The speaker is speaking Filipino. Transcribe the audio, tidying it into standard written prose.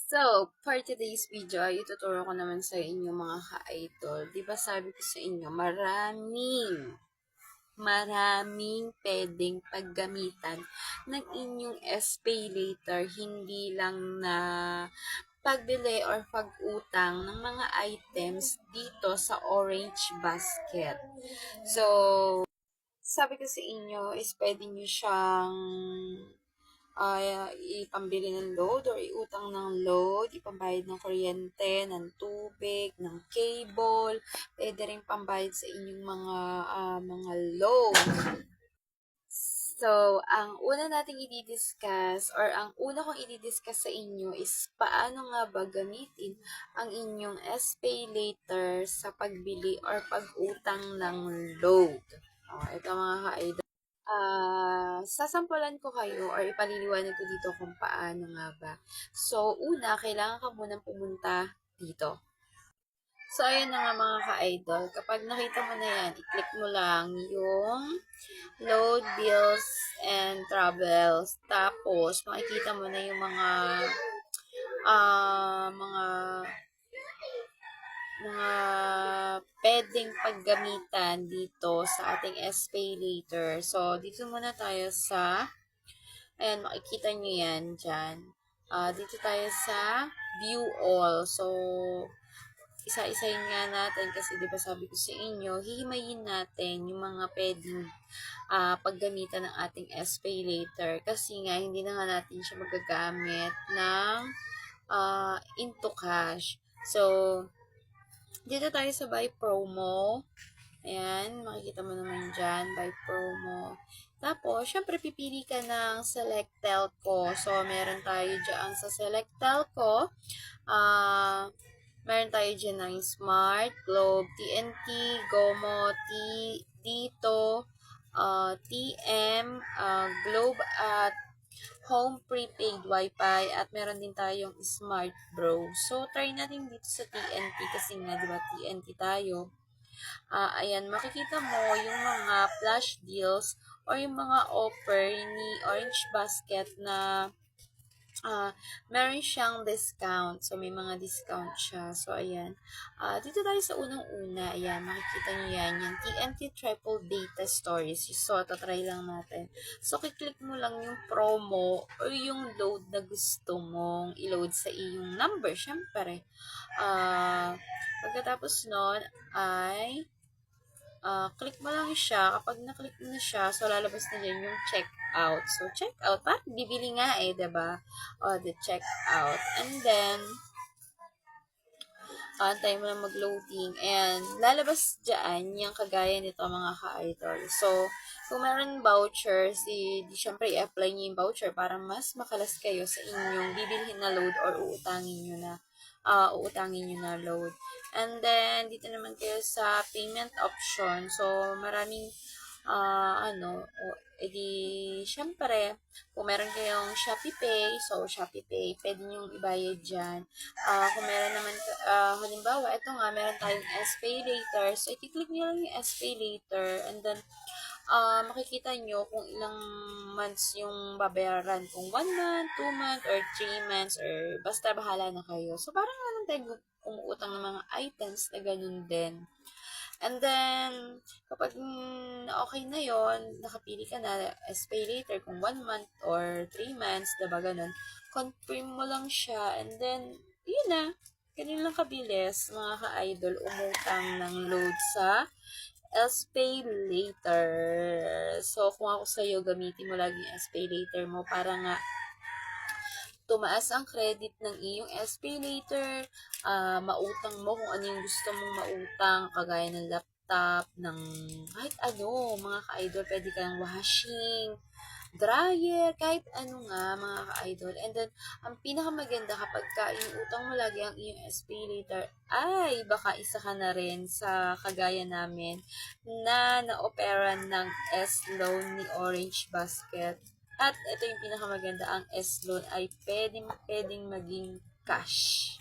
So, for today's video ay ituturo ko naman sa inyo mga ka-idol. Di ba sabi ko sa inyo, maraming pwedeng paggamitan ng inyong SPay later, hindi lang na pagbili or pag-utang ng mga items dito sa Orange Basket. So, sabi ko sa inyo is pwede nyo siyang ipambili ng load or iutang ng load, ipambayad ng kuryente, ng tubig, ng cable, pwede rin pambayad sa inyong mga load. So, ang una nating i-discuss or ang una kong i-discuss sa inyo is paano nga ba gamitin ang inyong SPay later sa pagbili or pag-utang ng load. Ito mga ka-idol. Sasampulan ko kayo or ipaliliwanag ko dito kung paano nga ba. So, una, kailangan ka munang pumunta dito. So, ayan na nga mga ka-idol. Kapag nakita mo na yan, i-click mo lang yung load, bills, and travels. Tapos, makikita mo na yung mga pwedeng paggamitan dito sa ating SPay later. So, dito muna tayo sa, ayan, makikita nyo yan dyan. Dito tayo sa view all. So, isa-isayin nga natin kasi di ba sabi ko sa inyo, hihimayin natin yung mga pwedeng paggamitan ng ating SPay later kasi nga hindi na nga natin siya magagamit ng into cash. So, dito tayo sa buy promo. Ayan, makikita mo naman dyan, buy promo. Tapos, syempre, pipili ka ng select telco. So, meron tayo dyan sa select telco. Meron tayo dyan ng Smart, Globe, TNT, Gomo, Dito, TM, Globe at Home Prepaid Wi-Fi at meron din tayong Smart Bro. So, try natin dito sa TNT kasi nga, di ba, TNT tayo. Ayan, makikita mo yung mga flash deals or yung mga offer ni Orange Basket na meron siyang discount. So, may mga discount siya. So, ayan. Dito tayo sa unang-una. Ayan, makikita nyo yan. Yung TNT Triple Data Stories. So, tatry lang natin. So, kiklik mo lang yung promo or yung load na gusto mong i-load sa iyong number. Siyempre. Pagkatapos nun, ay click mo lang siya. Kapag na-click mo na siya, so lalabas na dyan yung checkout. So, checkout, parang bibili nga eh, diba? The checkout. And then, antay mo na mag-loading. And, lalabas dyan yung kagaya nito mga ka-idol. So, kung meron voucher, syempre i-apply nyo yung voucher para mas makalas kayo sa inyong bibilhin na load or uutangin nyo na load. And then, dito naman kayo sa payment option. So, maraming, edi, syempre, kung meron kayong Shopee Pay, so Shopee Pay, pwede nyo ibayad dyan. Kung meron naman, halimbawa, ito nga, meron tayong SPay later. So, i-click nyo lang yung SPay later. And then, makikita nyo kung ilang months yung babayaran. Kung 1 month, 2 month, or 3 months, or basta bahala na kayo. So, parang naman tayo umuutang ng mga items na ganun din. And then, kapag okay na yon, nakapili ka na, pay later, kung 1 month or 3 months, diba ganun, confirm mo lang siya, and then, yun na. Ganun lang kabilis, mga ka-idol, umutang ng load sa SPay later. So, kung ako sa'yo, gamitin mo lagi yung SPay later mo para nga tumaas ang credit ng iyong SPay later, mautang mo kung ano yung gusto mong mautang, kagaya ng laptop, ng kahit ano, mga ka-idol, pwede kang washing, dryer, kahit ano nga, mga ka-idol. And then, ang pinakamaganda kapag inuutang mo lagi ang iyong SPay later, ay baka isa ka na rin sa kagaya namin na na-operan ng S-Loan ni Orange Basket. At ito yung pinakamaganda, ang S-Loan ay pwedeng maging cash.